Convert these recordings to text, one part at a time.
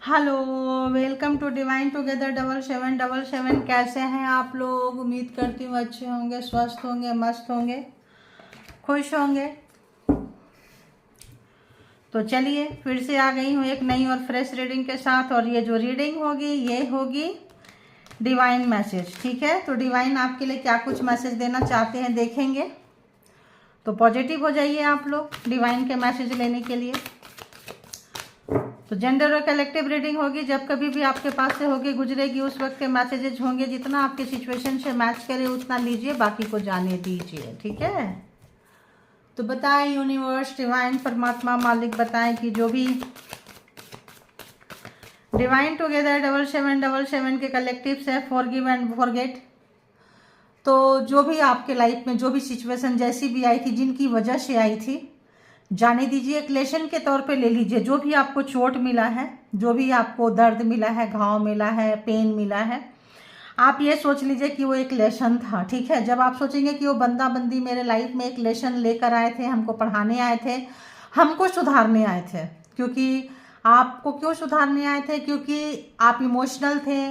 Hello, welcome to divine together 7777। कैसे हैं आप लोग? उम्मीद करती हूँ अच्छे होंगे, स्वस्थ होंगे, मस्त होंगे, खुश होंगे। तो चलिए फिर से आ गई हूँ एक नई और फ्रेश रीडिंग के साथ। और ये जो रीडिंग होगी ये होगी डिवाइन मैसेज। ठीक है, तो डिवाइन आपके लिए क्या कुछ मैसेज देना चाहते हैं देखेंगे। तो पॉजिटिव हो जाइए आप लोग डिवाइन के मैसेज लेने के लिए। तो जेंडर और कलेक्टिव रीडिंग होगी, जब कभी भी आपके पास से होगी गुजरेगी उस वक्त के मैसेजेस होंगे। जितना आपके सिचुएशन से मैच करे उतना लीजिए, बाकी को जाने दीजिए। ठीक है, तो बताएं यूनिवर्स, डिवाइन, परमात्मा, मालिक बताएं कि जो भी डिवाइन टुगेदर 7777 के कलेक्टिव्स है, फॉरगिव एंड फॉरगेट। तो जो भी आपके लाइफ में जो भी सिचुएशन जैसी भी आई थी, जिनकी वजह से आई थी, जाने दीजिए। एक लेसन के तौर पे ले लीजिए। जो भी आपको चोट मिला है, जो भी आपको दर्द मिला है, घाव मिला है, पेन मिला है, आप ये सोच लीजिए कि वो एक लेसन था। ठीक है, जब आप सोचेंगे कि वो बंदा बंदी मेरे लाइफ में एक लेसन लेकर आए थे, हमको पढ़ाने आए थे, हमको सुधारने आए थे। क्योंकि आपको क्यों सुधारने आए थे? क्योंकि आप इमोशनल थे,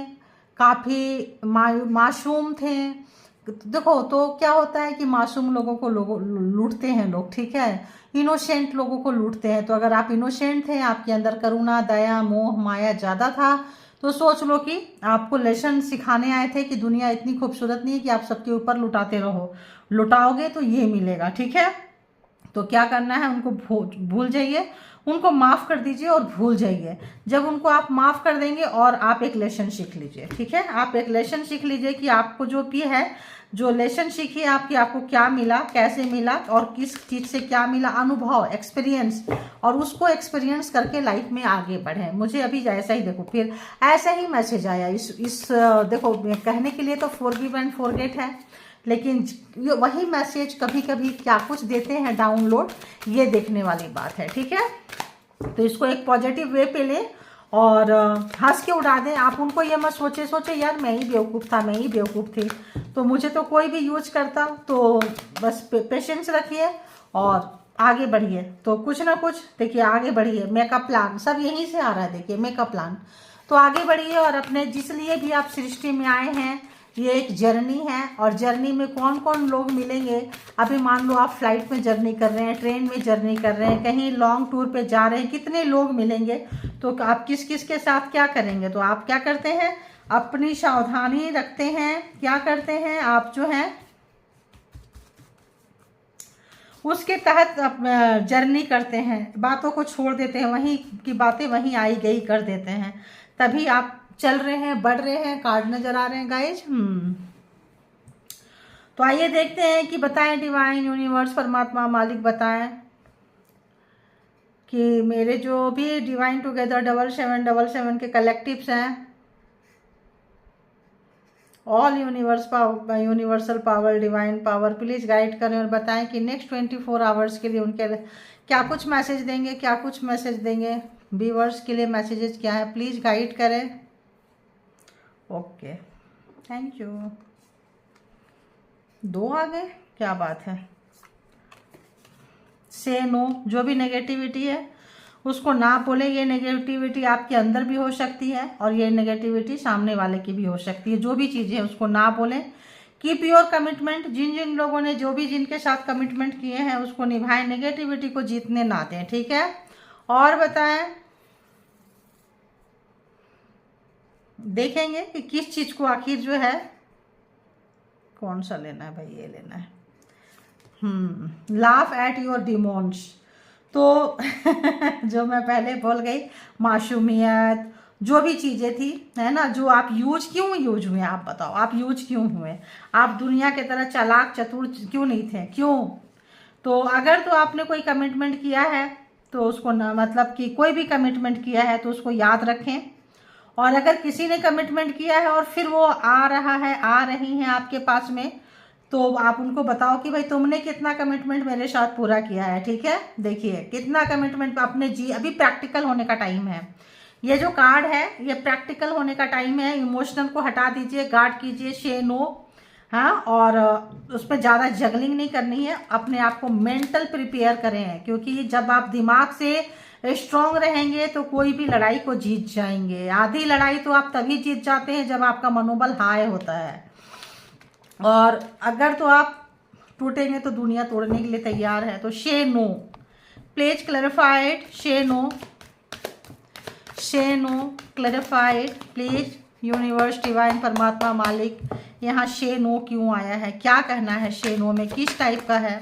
काफ़ी मासूम थे। देखो, तो क्या होता है कि मासूम लोगों को लूटते हैं लोग। ठीक है, इनोसेंट लोगों को लूटते हैं। तो अगर आप इनोसेंट थे, आपके अंदर करुणा, दया, मोह, माया ज़्यादा था, तो सोच लो कि आपको लेसन सिखाने आए थे कि दुनिया इतनी खूबसूरत नहीं है कि आप सबके ऊपर लुटाते रहो। लुटाओगे तो ये मिलेगा। ठीक है, तो क्या करना है, उनको भूल जाइए, उनको माफ़ कर दीजिए और भूल जाइए। जब उनको आप माफ़ कर देंगे और आप एक लेसन सीख लीजिए। ठीक है, आप एक लेसन सीख लीजिए कि आपको जो भी है, जो लेसन सीखी आपकी, आपको क्या मिला, कैसे मिला और किस चीज़ से क्या मिला, अनुभव, एक्सपीरियंस, और उसको एक्सपीरियंस करके लाइफ में आगे बढ़े। मुझे अभी ऐसा ही देखो, फिर ऐसा ही मैसेज आया इस देखो, कहने के लिए तो फॉरगिव एंड फॉरगेट है, लेकिन ये वही मैसेज कभी कभी क्या कुछ देते हैं डाउनलोड, ये देखने वाली बात है। ठीक है, तो इसको एक पॉजिटिव वे पे ले और हंस के उड़ा दें। आप उनको ये मत सोचे यार मैं ही बेवकूफ़ था, मैं ही बेवकूफ़ थी, तो मुझे तो कोई भी यूज करता। तो बस पेशेंस रखिए और आगे बढ़िए। तो कुछ ना कुछ देखिए, आगे बढ़िए। मेकअप प्लान सब यहीं से आ रहा है। देखिए, मेकअप प्लान, तो आगे बढ़िए। और अपने जिस लिए भी आप सृष्टि में आए हैं, ये एक जर्नी है, और जर्नी में कौन कौन लोग मिलेंगे। अभी मान लो आप फ्लाइट में जर्नी कर रहे हैं, ट्रेन में जर्नी कर रहे हैं, कहीं लॉन्ग टूर पे जा रहे हैं, कितने लोग मिलेंगे, तो आप किस किस के साथ क्या करेंगे। तो आप क्या करते हैं, अपनी सावधानी रखते हैं। क्या करते हैं आप, जो है उसके तहत जर्नी करते हैं, बातों को छोड़ देते हैं, वहीं की बातें वहीं आई गई कर देते हैं, तभी आप चल रहे हैं, बढ़ रहे हैं। कार्ड नजर आ रहे हैं गाइज। तो आइए देखते हैं कि बताएं डिवाइन, यूनिवर्स, परमात्मा, मालिक बताएं कि मेरे जो भी डिवाइन टुगेदर 7777 के कलेक्टिव्स हैं, all universal power, divine power, please guide करें और बताएं कि नेक्स्ट 24 आवर्स के लिए उनके क्या कुछ मैसेज देंगे, क्या कुछ मैसेज देंगे। व्यूअर्स के लिए मैसेजेस क्या है, प्लीज गाइड करें। Okay, thank you. 2 आ गए, क्या बात है। से नो, जो भी नेगेटिविटी है उसको ना बोले। ये नेगेटिविटी आपके अंदर भी हो सकती है और ये नेगेटिविटी सामने वाले की भी हो सकती है। जो भी चीज़ें हैं उसको ना बोलें। Keep your commitment. जिन जिन लोगों ने जो भी जिनके साथ कमिटमेंट किए हैं उसको निभाएं, नेगेटिविटी को जीतने ना दें। ठीक है, और बताएं, देखेंगे कि किस चीज़ को आखिर जो है, कौन सा लेना है भाई, ये लेना है। Laugh at your डिमोन्स। तो जो मैं पहले बोल गई, मासूमियत, जो भी चीज़ें थी, है ना, जो आप यूज हुए, आप बताओ आप यूज क्यों हुए। आप दुनिया के तरह चालाक चतुर क्यों नहीं थे, क्यों? तो अगर तो आपने कोई कमिटमेंट किया है तो उसको ना, मतलब कि कोई भी कमिटमेंट किया है तो उसको याद रखें। और अगर किसी ने कमिटमेंट किया है और फिर वो आ रहा है, आ रही हैं आपके पास में, तो आप उनको बताओ कि भाई तुमने कितना कमिटमेंट मेरे साथ पूरा किया है। ठीक है, देखिए कितना कमिटमेंट अपने जी। अभी प्रैक्टिकल होने का टाइम है। ये जो कार्ड है ये प्रैक्टिकल होने का टाइम है। इमोशनल को हटा दीजिए, गार्ड कीजिए, से नो। हाँ, और उसमें ज़्यादा जगलिंग नहीं करनी है। अपने आप को मेंटल प्रिपेयर करें, क्योंकि जब आप दिमाग से स्ट्रांग रहेंगे तो कोई भी लड़ाई को जीत जाएंगे। आधी लड़ाई तो आप तभी जीत जाते हैं जब आपका मनोबल हाई होता है, और अगर तो आप टूटेंगे तो दुनिया तोड़ने के लिए तैयार है। तो शे नो, प्लीज क्लैरिफाइड, शे नो, शे नो, क्लैरिफाइड प्लीज। यूनिवर्स, डिवाइन, परमात्मा, मालिक, यहाँ शे नो क्यों आया है, क्या कहना है शे नो में, किस टाइप का है?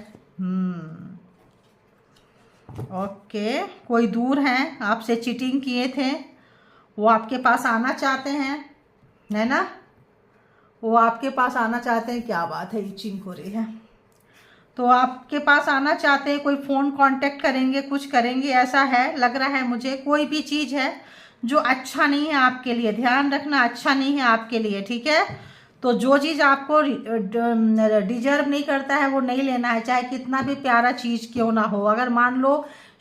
ओके, कोई दूर हैं, आपसे चीटिंग किए थे, वो आपके पास आना चाहते हैं, है ना, वो आपके पास आना चाहते हैं। क्या बात है, ईचिंग हो रही है। तो आपके पास आना चाहते हैं, कोई फ़ोन कांटेक्ट करेंगे, कुछ करेंगे, ऐसा है, लग रहा है मुझे। कोई भी चीज़ है जो अच्छा नहीं है आपके लिए, ध्यान रखना, अच्छा नहीं है आपके लिए, ठीक है। तो जो चीज़ आपको डिजर्व नहीं करता है वो नहीं लेना है, चाहे कितना भी प्यारा चीज़ क्यों ना हो। अगर मान लो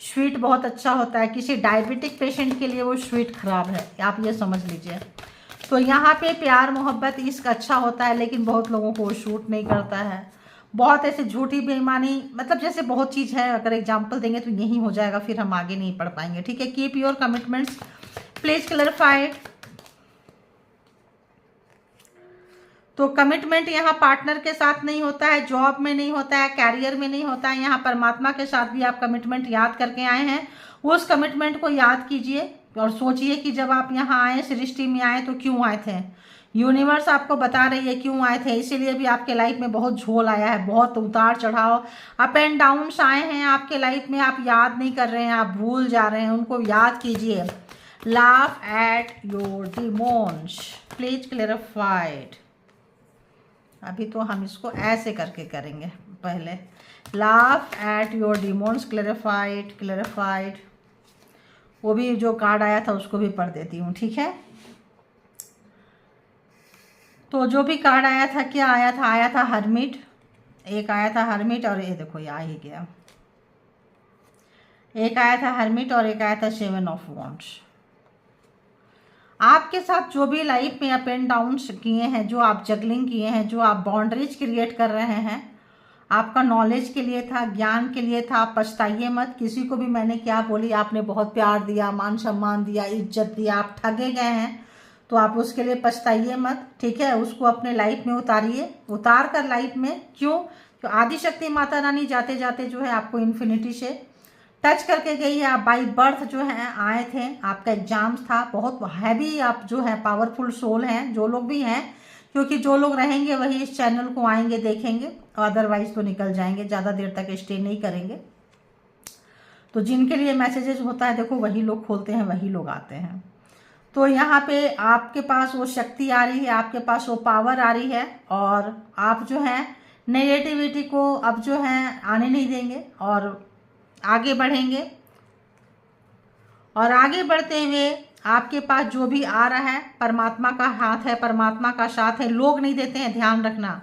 स्वीट बहुत अच्छा होता है, किसी डायबिटिक पेशेंट के लिए वो स्वीट खराब है, आप ये समझ लीजिए। तो यहाँ पे प्यार मोहब्बत इश्क अच्छा होता है, लेकिन बहुत लोगों को वो शूट नहीं करता है। बहुत ऐसे झूठी बेईमानी, मतलब जैसे बहुत चीज़ है, अगर एग्जाम्पल देंगे तो यही हो जाएगा, फिर हम आगे नहीं पढ़ पाएंगे, ठीक है। Keep your commitments, please clarified. तो कमिटमेंट यहाँ पार्टनर के साथ नहीं होता है, जॉब में नहीं होता है, कैरियर में नहीं होता है, यहाँ परमात्मा के साथ भी आप कमिटमेंट याद करके आए हैं। उस कमिटमेंट को याद कीजिए और सोचिए कि जब आप यहाँ आए, सृष्टि में आए, तो क्यों आए थे। यूनिवर्स आपको बता रही है क्यों आए थे, इसीलिए भी आपके लाइफ में बहुत झोल आया है, बहुत उतार चढ़ाव, अप एंड डाउन्स आए हैं आपके लाइफ में। आप याद नहीं कर रहे हैं, आप भूल जा रहे हैं, उनको याद कीजिए। Laugh at your डिमोन्स, please clarified. अभी तो हम इसको ऐसे करके करेंगे पहले। Laugh at your डिमोन्स, clarified, clarified. वो भी जो कार्ड आया था उसको भी पढ़ देती हूँ, ठीक है। तो जो भी कार्ड आया था, क्या आया था, आया था हर्मिट, एक आया था हर्मिट, और ये देखो ये आ ही गया, एक आया था हर्मिट और एक आया था 7 ऑफ वॉन्ड्स। आपके साथ जो भी लाइफ में अप एंड डाउन्स किए हैं, जो आप जगलिंग किए हैं, जो आप बाउंड्रीज क्रिएट कर रहे हैं, आपका नॉलेज के लिए था, ज्ञान के लिए था, आप पछताइए मत। किसी को भी मैंने क्या बोली, आपने बहुत प्यार दिया, मान सम्मान दिया, इज्जत दिया, आप ठगे गए हैं, तो आप उसके लिए पछताइए मत, ठीक है। उसको अपने लाइफ में उतारिए, उतार कर लाइफ में, क्यों, तो आदिशक्ति माता रानी जाते जाते जो है आपको इन्फिनिटी से टच करके गई है। आप बाई बर्थ जो है आए थे, आपका एग्जाम्स था, बहुत हैवी, आप जो है पावरफुल सोल हैं, जो लोग भी हैं, क्योंकि जो लोग रहेंगे वही इस चैनल को आएंगे, देखेंगे, अदरवाइज तो निकल जाएंगे, ज़्यादा देर तक स्टे नहीं करेंगे। तो जिनके लिए मैसेजेस होता है, देखो वही लोग खोलते हैं, वही लोग आते हैं। तो यहाँ पे आपके पास वो शक्ति आ रही है, आपके पास वो पावर आ रही है, और आप जो है नेगेटिविटी को अब जो है आने नहीं देंगे और आगे बढ़ेंगे। और आगे बढ़ते हुए आपके पास जो भी आ रहा है, परमात्मा का हाथ है, परमात्मा का साथ है। लोग नहीं देते हैं, ध्यान रखना।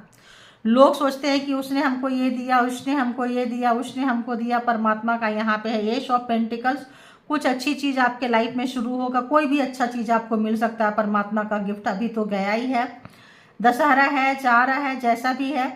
लोग सोचते हैं कि उसने हमको ये दिया, उसने हमको ये दिया, उसने हमको दिया। परमात्मा का यहाँ पे है एस ऑफ पेंटिकल्स। कुछ अच्छी चीज़ आपके लाइफ में शुरू होगा, कोई भी अच्छा चीज़ आपको मिल सकता है। परमात्मा का गिफ्ट अभी तो गया ही है, दशहरा है, जा रहा है, जैसा भी है।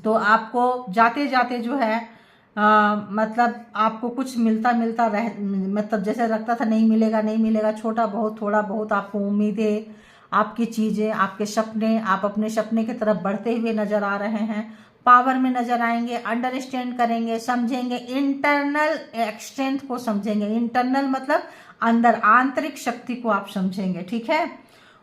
तो आपको जाते जाते जो है मतलब आपको कुछ मिलता मिलता रह, मतलब जैसे लगता था नहीं मिलेगा, नहीं मिलेगा, छोटा बहुत, थोड़ा बहुत आपको उम्मीदें, आपकी चीज़ें, आपके सपने, आप अपने सपने की तरफ बढ़ते हुए नज़र आ रहे हैं, पावर में नज़र आएंगे, अंडरस्टैंड करेंगे, समझेंगे, इंटरनल स्ट्रेंथ को समझेंगे। इंटरनल मतलब अंदर, आंतरिक शक्ति को आप समझेंगे, ठीक है।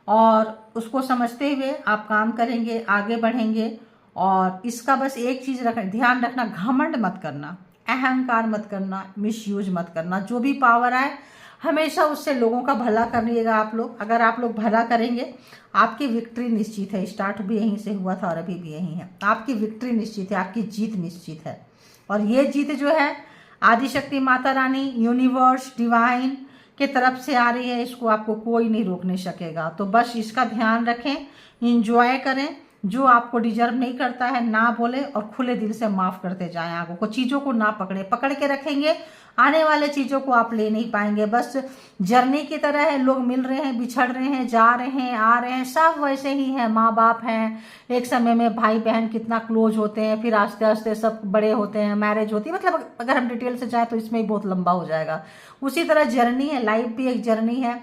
और उसको समझते हुए आप काम करेंगे, आगे बढ़ेंगे। और इसका बस एक चीज़ ध्यान रखना, घमंड मत करना, अहंकार मत करना, मिसयूज मत करना। जो भी पावर आए हमेशा उससे लोगों का भला करिएगा आप लोग। अगर आप लोग भला करेंगे, आपकी विक्ट्री निश्चित है। स्टार्ट भी यहीं से हुआ था और अभी भी यहीं है। आपकी विक्ट्री निश्चित है, आपकी जीत निश्चित है। और ये जीत जो है आदिशक्ति माता रानी, यूनिवर्स, डिवाइन के तरफ से आ रही है। इसको आपको कोई नहीं रोकने सकेगा। तो बस इसका ध्यान रखें, इंजॉय करें, जो आपको डिजर्व नहीं करता है ना बोले, और खुले दिल से माफ करते जाएं आगों को, चीज़ों को ना पकड़े, पकड़ के रखेंगे आने वाले चीज़ों को आप ले नहीं पाएंगे। बस जर्नी की तरह है, लोग मिल रहे हैं, बिछड़ रहे हैं, जा रहे हैं, आ रहे हैं, सब वैसे ही हैं। माँ बाप हैं, एक समय में भाई बहन कितना क्लोज होते हैं, फिर आस्ते आस्ते सब बड़े होते हैं, मैरिज होती है, मतलब अगर हम डिटेल से जाए तो इसमें ही बहुत लंबा हो जाएगा। उसी तरह जर्नी है, लाइफ भी एक जर्नी है,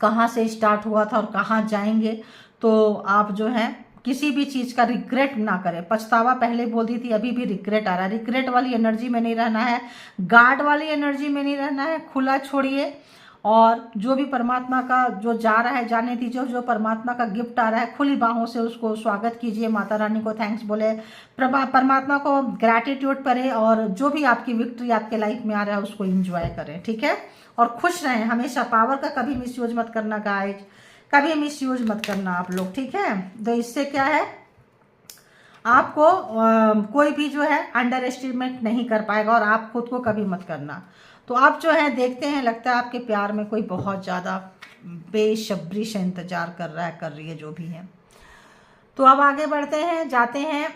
कहाँ से स्टार्ट हुआ था और कहाँ जाएंगे। तो आप जो है किसी भी चीज़ का रिग्रेट ना करें। पछतावा पहले बोलती थी, अभी भी रिग्रेट आ रहा है। रिग्रेट वाली एनर्जी में नहीं रहना है, गार्ड वाली एनर्जी में नहीं रहना है, खुला छोड़िए। और जो भी परमात्मा का जो जा रहा है जाने दीजिए, जो परमात्मा का गिफ्ट आ रहा है खुली बाहों से उसको स्वागत कीजिए, माता रानी को थैंक्स बोले, परमात्मा को ग्रैटिट्यूड करें, और जो भी आपकी विक्ट्री आपके लाइफ में आ रहा है उसको एंजॉय करें, ठीक है। और खुश रहें हमेशा। पावर का कभी मिसयूज मत करना गाइज, कभी मिसयूज मत करना आप लोग, ठीक है। तो इससे क्या है, आपको कोई भी जो है अंडर एस्टिमेट नहीं कर पाएगा, और आप खुद को कभी मत करना। तो आप जो है देखते हैं, लगता है आपके प्यार में कोई बहुत ज़्यादा बेसब्री से इंतजार कर रहा है, कर रही है, जो भी है। तो अब आगे बढ़ते हैं, जाते हैं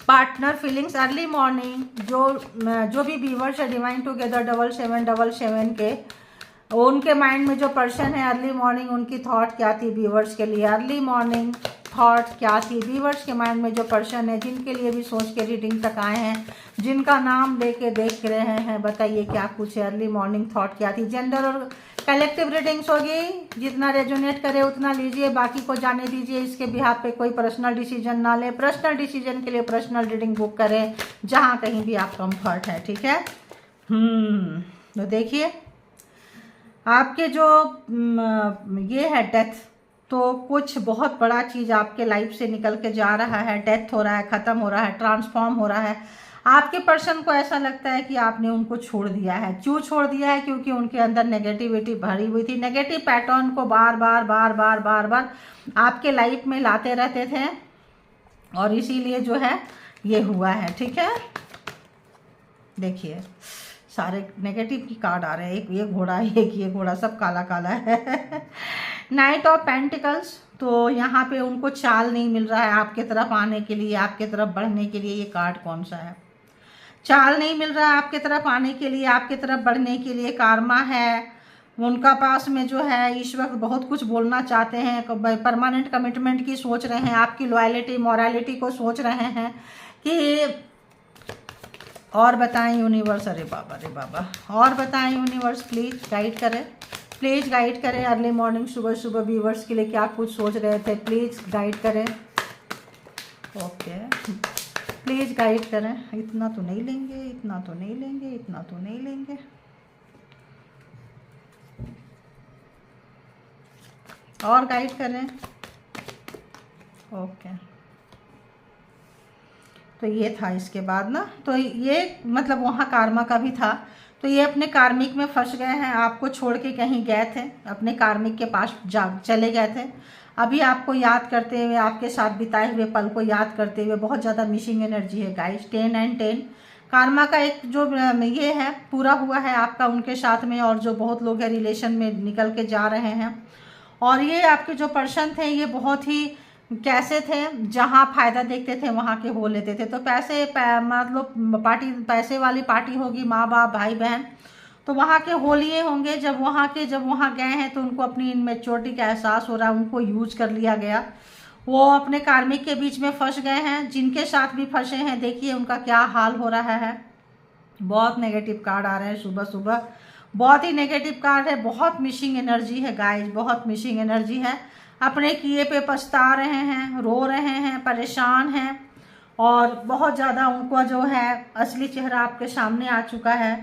पार्टनर फीलिंग्स अर्ली मॉर्निंग। जो भी व्यूअर्स है डिवाइन टुगेदर 7777 के, उनके माइंड में जो पर्सन है अर्ली मॉर्निंग, उनकी थॉट क्या थी व्यूअर्स के लिए, अर्ली मॉर्निंग थॉट क्या थी व्यूअर्स के माइंड में जो पर्सन है, जिनके लिए भी सोच के रीडिंग तक आए हैं, जिनका नाम लेके देख रहे हैं, बताइए क्या कुछ है, अर्ली मॉर्निंग थॉट क्या थी। जेंडर और कलेक्टिव रीडिंग्स होगी, जितना रेजोनेट करे उतना लीजिए, बाकी को जाने दीजिए। इसके बिहाफ पे कोई पर्सनल डिसीजन ना ले, पर्सनल डिसीजन के लिए पर्सनल रीडिंग बुक करें, जहाँ कहीं भी आप कंफर्ट है, ठीक है। तो देखिए आपके जो ये है डेथ, तो कुछ बहुत बड़ा चीज़ आपके लाइफ से निकल के जा रहा है, डेथ हो रहा है, ख़त्म हो रहा है, ट्रांसफॉर्म हो रहा है। आपके पर्सन को ऐसा लगता है कि आपने उनको छोड़ दिया है। क्यों छोड़ दिया है? क्योंकि उनके अंदर नेगेटिविटी भरी हुई थी, नेगेटिव पैटर्न को बार बार बार बार बार बार आपके लाइफ में लाते रहते थे, और इसीलिए जो है ये हुआ है, ठीक है। देखिए सारे नेगेटिव की कार्ड आ रहे हैं, एक ये घोड़ा, एक ये घोड़ा, सब काला काला है। नाइट ऑफ पेंटिकल्स, तो यहाँ पे उनको चाल नहीं मिल रहा है आपके तरफ आने के लिए, आपके तरफ बढ़ने के लिए। ये कार्ड कौन सा है? चाल नहीं मिल रहा है आपके तरफ आने के लिए, आपके तरफ बढ़ने के लिए। कार्मा है उनका पास में जो है, इस वक्त बहुत कुछ बोलना चाहते हैं, परमानेंट कमिटमेंट की सोच रहे हैं, आपकी लॉयलिटी मॉरलिटी को सोच रहे हैं कि और बताएं यूनिवर्स। अरे बाबा, और बताएं यूनिवर्स, प्लीज़ गाइड करें, प्लीज़ गाइड करें। अर्ली मॉर्निंग सुबह सुबह व्यूवर्स के लिए क्या कुछ सोच रहे थे, प्लीज़ गाइड करें। ओके प्लीज़ गाइड करें। इतना तो नहीं लेंगे, इतना तो नहीं लेंगे, इतना तो नहीं लेंगे। और गाइड करें। ओके तो ये था। इसके बाद ना, तो ये मतलब वहाँ कार्मा का भी था, तो ये अपने कार्मिक में फंस गए हैं, आपको छोड़ के कहीं गए थे, अपने कार्मिक के पास चले गए थे। अभी आपको याद करते हुए, आपके साथ बिताए हुए पल को याद करते हुए बहुत ज़्यादा मिसिंग एनर्जी है गाइस। 10 and 10 कार्मा का एक जो ये है पूरा हुआ है आपका उनके साथ में, और जो बहुत लोग हैं रिलेशन में निकल के जा रहे हैं। और ये आपके जो पर्सन थे ये बहुत ही कैसे थे, जहाँ फ़ायदा देखते थे वहाँ के हो लेते थे। तो मतलब पार्टी, पैसे वाली पार्टी होगी, माँ बाप भाई बहन, तो वहाँ के हो लिए होंगे। जब वहाँ गए हैं तो उनको अपनी इनमेच्योरिटी का एहसास हो रहा है, उनको यूज कर लिया गया, वो अपने कार्मिक के बीच में फंस गए हैं। जिनके साथ भी फंसे हैं देखिए उनका क्या हाल हो रहा है। बहुत नेगेटिव कार्ड आ रहे हैं सुबह सुबह, बहुत ही नेगेटिव कार्ड है, बहुत मिसिंग एनर्जी है गाइस, बहुत मिसिंग एनर्जी है। अपने किए पे पछता रहे हैं, रो रहे हैं, परेशान हैं, और बहुत ज़्यादा उनको जो है असली चेहरा आपके सामने आ चुका है।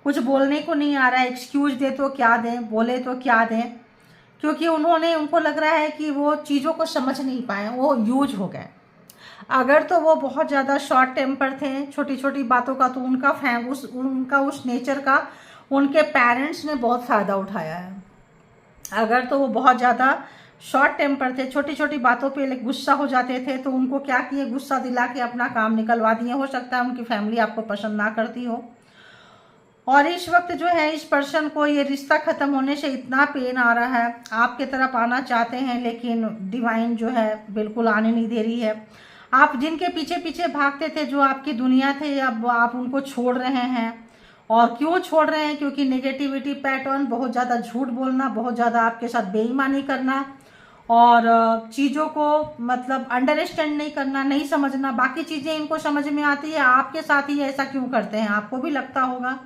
कुछ बोलने को नहीं आ रहा है, एक्सक्यूज दे तो क्या दें, बोले तो क्या दें, क्योंकि उनको लग रहा है कि वो चीज़ों को समझ नहीं पाए, वो यूज हो गए। अगर तो वो बहुत ज़्यादा शॉर्ट टेम्पर थे, छोटी छोटी बातों का, तो उनका उस नेचर का उनके पेरेंट्स ने बहुत फ़ायदा उठाया है। अगर तो वो बहुत ज़्यादा शॉर्ट टेम्पर थे, छोटी छोटी बातों पे गुस्सा हो जाते थे, तो उनको क्या किए, गुस्सा दिला के अपना काम निकलवा दिए। हो सकता है उनकी फैमिली आपको पसंद ना करती हो, और इस वक्त जो है इस पर्सन को ये रिश्ता खत्म होने से इतना पेन आ रहा है, आपके तरफ आना चाहते हैं लेकिन डिवाइन जो है बिल्कुल आने नहीं दे रही है। आप जिनके पीछे पीछे भागते थे, जो आपकी दुनिया थे, अब आप उनको छोड़ रहे हैं। और क्यों छोड़ रहे हैं? क्योंकि नेगेटिविटी पैटर्न, बहुत ज़्यादा झूठ बोलना, बहुत ज़्यादा आपके साथ बेईमानी करना और चीज़ों को मतलब अंडरस्टैंड नहीं करना, नहीं समझना। बाकी चीज़ें इनको समझ में आती है, आपके साथ ही ऐसा क्यों करते हैं आपको भी लगता होगा।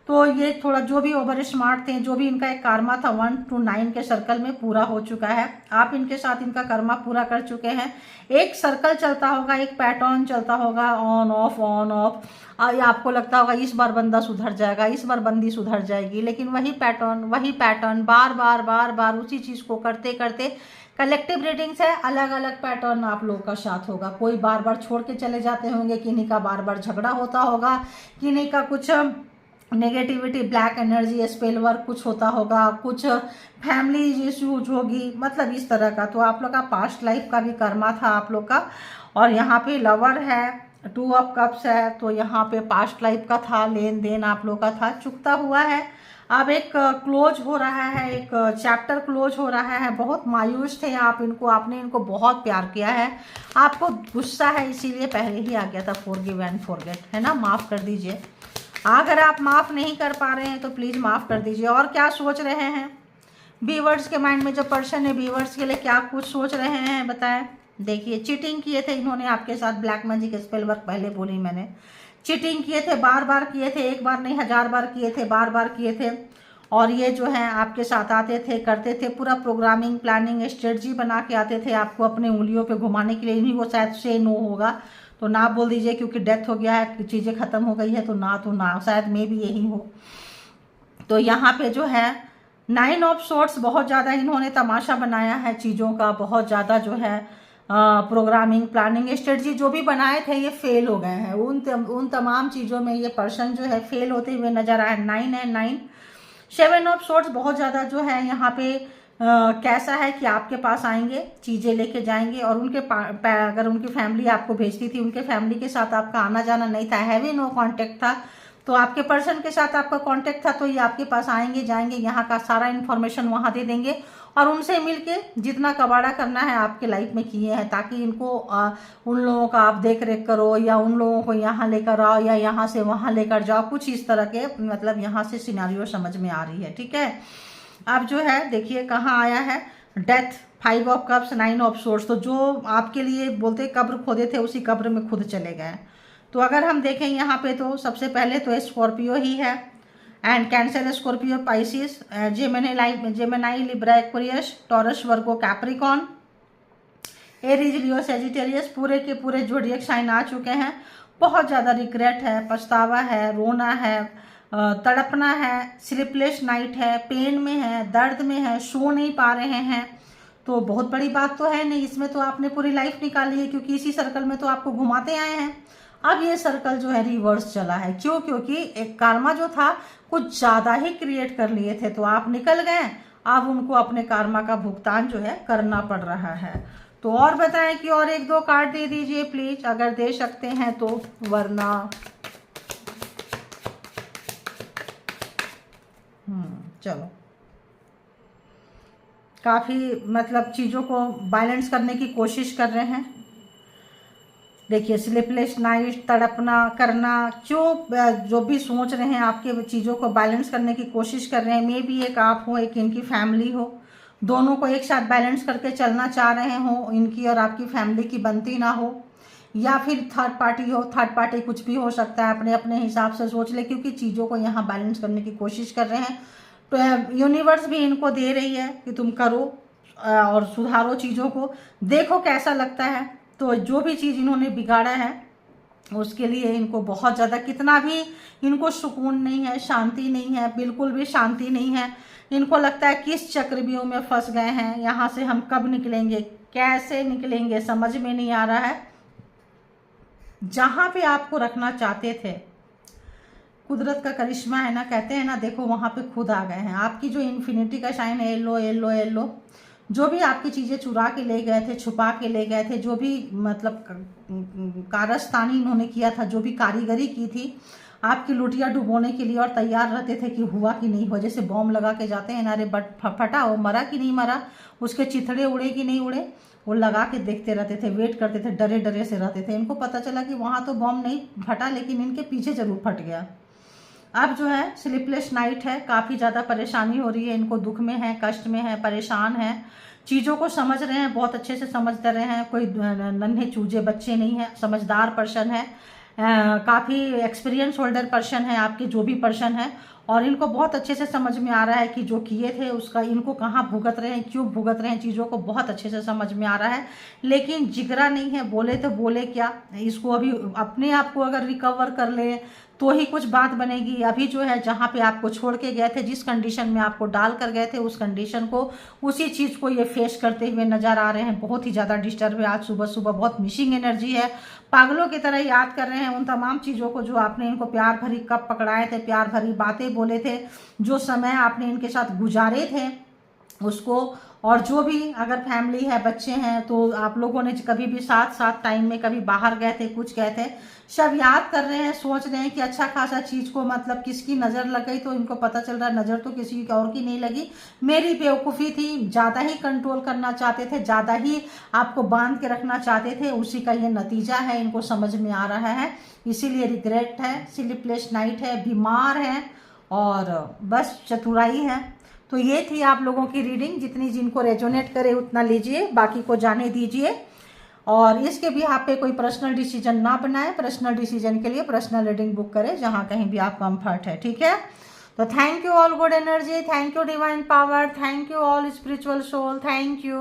तो ये थोड़ा जो भी ओवर स्मार्ट थे, जो भी इनका एक कर्मा था 1 to 9 के सर्कल में पूरा हो चुका है। आप इनके साथ इनका कर्मा पूरा कर चुके हैं। एक सर्कल चलता होगा, एक पैटर्न चलता होगा, ऑन ऑफ ऑन ऑफ। आपको लगता होगा इस बार बंदा सुधर जाएगा, इस बार बंदी सुधर जाएगी, लेकिन वही पैटर्न बार बार बार बार उसी चीज़ को करते करते कलेक्टिव रीडिंग्स है, अलग अलग पैटर्न आप लोगों का साथ होगा। कोई बार बार छोड़ के चले जाते होंगे, किन्हीं का बार बार झगड़ा होता होगा, किन्हीं का कुछ negativity, black energy, spell work कुछ होता होगा, कुछ फैमिली इश्यूज होगी, मतलब इस तरह का। तो आप लोग का पास्ट लाइफ का भी कर्मा था आप लोग का। और यहाँ पे लवर है, 2 ऑफ कप्स है, तो यहाँ पे पास्ट लाइफ का था, लेन देन आप लोग का था, चुकता हुआ है। अब एक क्लोज हो रहा है, एक चैप्टर क्लोज हो रहा है। बहुत मायूस थे आप इनको, आपने इनको बहुत प्यार किया है, आपको गुस्सा है, इसीलिए पहले ही आ गया था फॉरगिव एंड फॉरगेट, है ना। माफ़ कर दीजिए। अगर आप माफ़ नहीं कर पा रहे हैं तो प्लीज़ माफ़ कर दीजिए। और क्या सोच रहे हैं व्यूअर्स के माइंड में? जो पर्सन है व्यूअर्स के लिए क्या कुछ सोच रहे हैं बताएं। देखिए, चीटिंग किए थे इन्होंने आपके साथ, ब्लैक मैजिक, स्पेल वर्क, पहले बोली मैंने। चीटिंग किए थे, बार बार किए थे, एक बार नहीं 1000 बार किए थे, बार बार किए थे। और ये जो है आपके साथ आते थे, करते थे, पूरा प्रोग्रामिंग, प्लानिंग, स्ट्रेटजी बना के आते थे आपको अपने उंगलियों पे घुमाने के लिए। इन्हीं को शायद से नो होगा तो ना बोल दीजिए, क्योंकि डेथ हो गया है, चीज़ें ख़त्म हो गई है, तो ना शायद मे भी यही हो। तो यहाँ पे जो है 9 ऑफ सोर्ट्स, बहुत ज़्यादा इन्होंने तमाशा बनाया है चीज़ों का, बहुत ज़्यादा जो है प्रोग्रामिंग, प्लानिंग, स्ट्रेटजी जो भी बनाए थे ये फेल हो गए हैं। उन तमाम चीज़ों में ये पर्सन जो है फेल होते हुए नजर आए। 9 है, 9 7 ऑफ सोर्ट्स बहुत ज़्यादा जो है यहाँ पे कैसा है कि आपके पास आएंगे, चीज़ें लेके जाएंगे। और उनके अगर उनकी फैमिली आपको भेजती थी, उनके फैमिली के साथ आपका आना जाना नहीं था, हैवी नो कांटेक्ट था, तो आपके पर्सन के साथ आपका कांटेक्ट था, तो ये आपके पास आएंगे, जाएंगे, यहाँ का सारा इन्फॉर्मेशन वहाँ दे देंगे और उनसे मिलके जितना कबाड़ा करना है आपके लाइफ में किए हैं, ताकि इनको उन लोगों का आप देख रेख करो, या उन लोगों को यहाँ लेकर आओ, या यहाँ से वहाँ लेकर जाओ, कुछ इस तरह के मतलब यहाँ से सिनेरियो समझ में आ रही है। ठीक है, अब जो है देखिए कहाँ आया है death, 5 of cups, 9 of sorts. तो जो आपके लिए बोलते कब्र खोदे थे उसी कब्र में खुद चले गए। तो अगर हम देखें यहाँ पे तो सबसे पहले तो स्कॉर्पियो ही है, and cancer, Scorpio, Pisces, Gemini, Libra, Aquarius, taurus, Virgo, Capricorn, Aries, Leo, Sagittarius, पूरे के पूरे ज़ोडिएक साइन आ चुके हैं। बहुत ज़्यादा रिग्रेट है, पछतावा है, रोना है, तड़पना है, स्लीपलेस नाइट है, पेन में है, दर्द में है, सो नहीं पा रहे हैं। तो बहुत बड़ी बात तो है नहीं, इसमें तो आपने पूरी लाइफ निकाली है, क्योंकि इसी सर्कल में तो आपको घुमाते आए हैं। अब ये सर्कल जो है रिवर्स चला है, क्यों? क्योंकि एक कार्मा जो था कुछ ज़्यादा ही क्रिएट कर लिए थे, तो आप निकल गए। अब उनको अपने कार्मा का भुगतान जो है करना पड़ रहा है। तो और बताएं कि और 1-2 कार्ड दे दीजिए प्लीज, अगर दे सकते हैं तो, वरना चलो। काफ़ी मतलब चीज़ों को बैलेंस करने की कोशिश कर रहे हैं। देखिए, स्लीपलेस नाइट, तड़पना करना, जो भी सोच रहे हैं आपके चीज़ों को बैलेंस करने की कोशिश कर रहे हैं। मे भी एक आप हो, एक इनकी फैमिली हो, दोनों को एक साथ बैलेंस करके चलना चाह रहे हो, इनकी और आपकी फैमिली की बनती ना हो, या फिर थर्ड पार्टी हो। थर्ड पार्टी कुछ भी हो सकता है, अपने अपने हिसाब से सोच ले, क्योंकि चीज़ों को यहाँ बैलेंस करने की कोशिश कर रहे हैं। तो यूनिवर्स भी इनको दे रही है कि तुम करो और सुधारो चीज़ों को, देखो कैसा लगता है। तो जो भी चीज़ इन्होंने बिगाड़ा है उसके लिए इनको बहुत ज़्यादा, कितना भी इनको सुकून नहीं है, शांति नहीं है, बिल्कुल भी शांति नहीं है। इनको लगता है किस चक्रव्यूह में फंस गए हैं, यहाँ से हम कब निकलेंगे, कैसे निकलेंगे, समझ में नहीं आ रहा है। जहाँ पे आपको रखना चाहते थे, कुदरत का करिश्मा है ना, कहते हैं ना, देखो वहाँ पे खुद आ गए हैं। आपकी जो इन्फिनिटी का शाइन है, येलो येलो येलो, जो भी आपकी चीज़ें चुरा के ले गए थे, छुपा के ले गए थे, जो भी मतलब कारस्तानी इन्होंने किया था, जो भी कारीगरी की थी, आपकी लुटिया डुबोने के लिए और तैयार रहते थे कि हुआ कि नहीं हुआ। जैसे बॉम्ब लगा के जाते हैं ना, अरे बट फटा, वो मरा कि नहीं मरा, उसके चिथड़े उड़े कि नहीं उड़े, वो लगा के देखते रहते थे, वेट करते थे, डरे डरे से रहते थे। इनको पता चला कि वहाँ तो बॉम्ब नहीं फटा, लेकिन इनके पीछे जरूर फट गया। अब जो है स्लीपलेस नाइट है, काफ़ी ज़्यादा परेशानी हो रही है इनको, दुख में है, कष्ट में है, परेशान है, चीज़ों को समझ रहे हैं, बहुत अच्छे से समझ रहे हैं, कोई नन्हे चूजे बच्चे नहीं है, समझदार पर्सन है, काफ़ी एक्सपीरियंस होल्डर पर्सन है आपके जो भी पर्सन है, और इनको बहुत अच्छे से समझ में आ रहा है कि जो किए थे उसका इनको कहाँ भुगत रहे हैं, क्यों भुगत रहे हैं, चीज़ों को बहुत अच्छे से समझ में आ रहा है। लेकिन जिगरा नहीं है, बोले तो बोले क्या, इसको अभी अपने आप को अगर रिकवर कर ले तो ही कुछ बात बनेगी। अभी जो है जहाँ पे आपको छोड़ के गए थे, जिस कंडीशन में आपको डाल कर गए थे, उस कंडीशन को, उसी चीज़ को ये फेस करते हुए नज़र आ रहे हैं। बहुत ही ज़्यादा डिस्टर्ब है, आज सुबह सुबह बहुत मिसिंग एनर्जी है, पागलों की तरह याद कर रहे हैं उन तमाम चीज़ों को जो आपने इनको प्यार भरी कब पकड़ाए थे, प्यार भरी बातें बोले थे, जो समय आपने इनके साथ गुजारे थे उसको। और जो भी अगर फैमिली है, बच्चे हैं, तो आप लोगों ने कभी भी साथ साथ टाइम में कभी बाहर गए थे, कुछ गए थे, सब याद कर रहे हैं, सोच रहे हैं कि अच्छा खासा चीज़ को मतलब किसकी नज़र लग गई, तो इनको पता चल रहा है नज़र तो किसी और की नहीं लगी, मेरी बेवकूफ़ी थी, ज़्यादा ही कंट्रोल करना चाहते थे, ज़्यादा ही आपको बांध के रखना चाहते थे, उसी का ये नतीजा है, इनको समझ में आ रहा है, इसीलिए रिग्रेट है, स्लीपलेस नाइट है, बीमार है, और बस चतुराई है। तो ये थी आप लोगों की रीडिंग, जितनी जिनको रेजोनेट करे उतना लीजिए, बाकी को जाने दीजिए, और इसके भी आप पे कोई पर्सनल डिसीजन ना बनाए। पर्सनल डिसीजन के लिए पर्सनल रीडिंग बुक करें जहाँ कहीं भी आप कंफर्ट है, ठीक है। तो thank you all good energy, thank you divine power, thank you all spiritual soul, thank you.